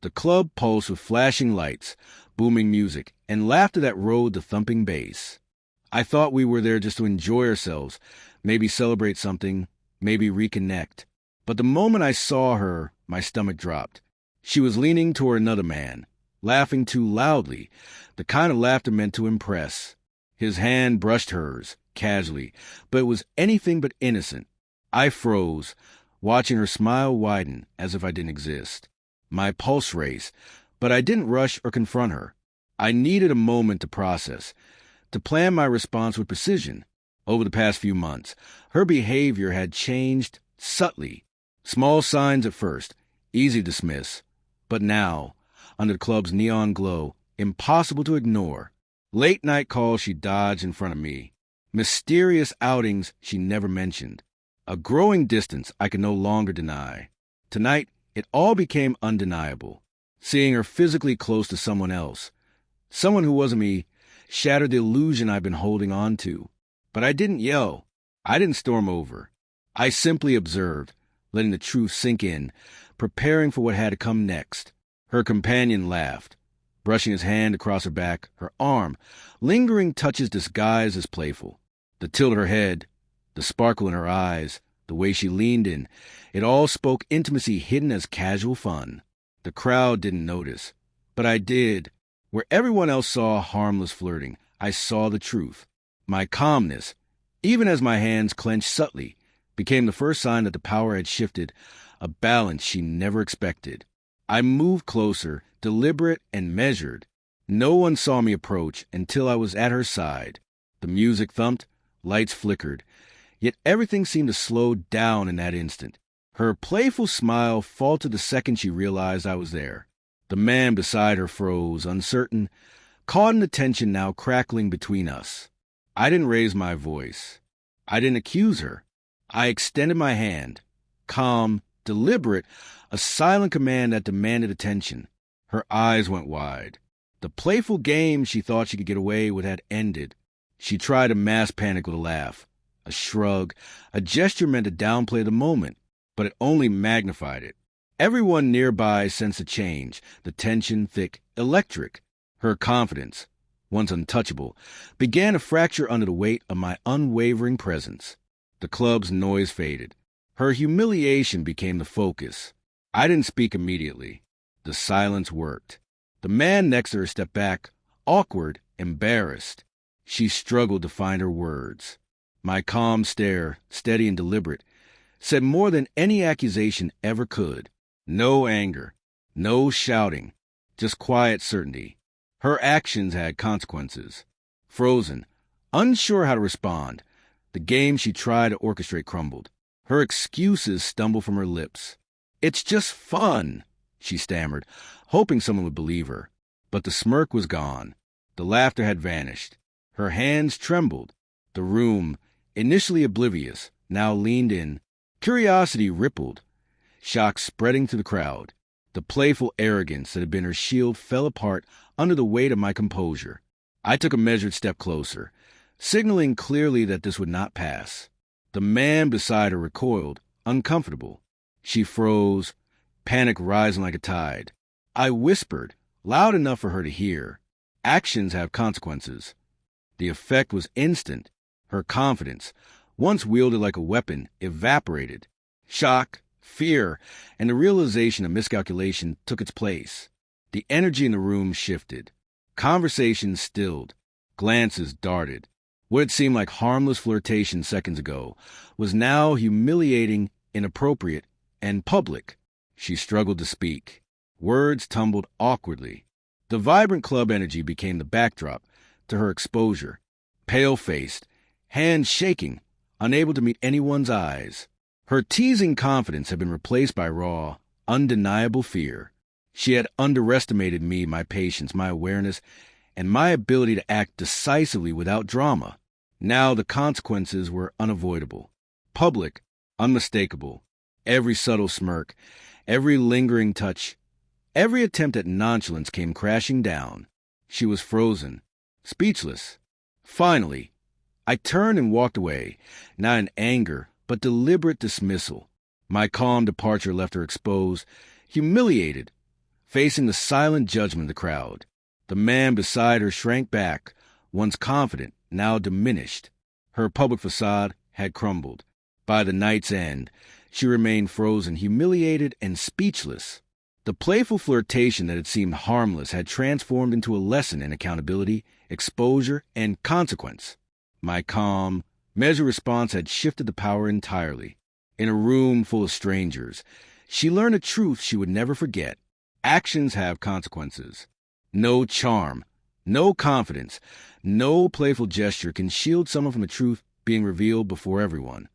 The club pulsed with flashing lights, booming music, and laughter that rode the thumping bass. I thought we were there just to enjoy ourselves, maybe celebrate something, maybe reconnect. But the moment I saw her, my stomach dropped. She was leaning toward another man, laughing too loudly, the kind of laughter meant to impress. His hand brushed hers, casually, but it was anything but innocent. I froze, watching her smile widen as if I didn't exist. My pulse raced, but I didn't rush or confront her. I needed a moment to process, to plan my response with precision. Over the past few months, her behavior had changed subtly. Small signs at first, easy to dismiss. But now, under the club's neon glow, impossible to ignore. Late-night calls she dodged in front of me. Mysterious outings she never mentioned. A growing distance I could no longer deny. Tonight, it all became undeniable. Seeing her physically close to someone else, someone who wasn't me, shattered the illusion I'd been holding on to. But I didn't yell. I didn't storm over. I simply observed, letting the truth sink in, preparing for what had to come next. Her companion laughed, brushing his hand across her back, her arm, lingering touches disguised as playful. The tilt of her head, the sparkle in her eyes, the way she leaned in, it all spoke intimacy hidden as casual fun. The crowd didn't notice, but I did. Where everyone else saw harmless flirting, I saw the truth. My calmness, even as my hands clenched subtly, became the first sign that the power had shifted, a balance she never expected. I moved closer, deliberate and measured. No one saw me approach until I was at her side. The music thumped, lights flickered, yet everything seemed to slow down in that instant. Her playful smile faltered the second she realized I was there. The man beside her froze, uncertain, caught in the tension now crackling between us. I didn't raise my voice. I didn't accuse her. I extended my hand, calm, deliberate, a silent command that demanded attention. Her eyes went wide. The playful game she thought she could get away with had ended. She tried to mask panic with a laugh, a shrug, a gesture meant to downplay the moment, but it only magnified it. Everyone nearby sensed a change, the tension thick, electric. Her confidence, once untouchable, began to fracture under the weight of my unwavering presence. The club's noise faded. Her humiliation became the focus. I didn't speak immediately. The silence worked. The man next to her stepped back, awkward, embarrassed. She struggled to find her words. My calm stare, steady and deliberate, said more than any accusation ever could. No anger, no shouting, just quiet certainty. Her actions had consequences. Frozen, unsure how to respond, the game she tried to orchestrate crumbled. Her excuses stumbled from her lips. "It's just fun," she stammered, hoping someone would believe her. But the smirk was gone. The laughter had vanished. Her hands trembled. The room, initially oblivious, now leaned in. Curiosity rippled, shock spreading through the crowd. The playful arrogance that had been her shield fell apart under the weight of my composure. I took a measured step closer, signaling clearly that this would not pass. The man beside her recoiled, uncomfortable. She froze, panic rising like a tide. I whispered, loud enough for her to hear, "Actions have consequences." The effect was instant. Her confidence, once wielded like a weapon, evaporated. Shock, fear, and the realization of miscalculation took its place. The energy in the room shifted. Conversations stilled. Glances darted. What had seemed like harmless flirtation seconds ago was now humiliating, inappropriate, and public. She struggled to speak. Words tumbled awkwardly. The vibrant club energy became the backdrop to her exposure. Pale-faced, hands shaking, unable to meet anyone's eyes. Her teasing confidence had been replaced by raw, undeniable fear. She had underestimated me, my patience, my awareness, and my ability to act decisively without drama. Now the consequences were unavoidable. Public, unmistakable. Every subtle smirk, every lingering touch, every attempt at nonchalance came crashing down. She was frozen, speechless. Finally, I turned and walked away, not in anger, but deliberate dismissal. My calm departure left her exposed, humiliated, facing the silent judgment of the crowd. The man beside her shrank back, once confident, now diminished. Her public facade had crumbled. By the night's end, she remained frozen, humiliated, and speechless. The playful flirtation that had seemed harmless had transformed into a lesson in accountability, exposure, and consequence. My calm, measured response had shifted the power entirely. In a room full of strangers, she learned a truth she would never forget. Actions have consequences. No charm, no confidence, no playful gesture can shield someone from the truth being revealed before everyone.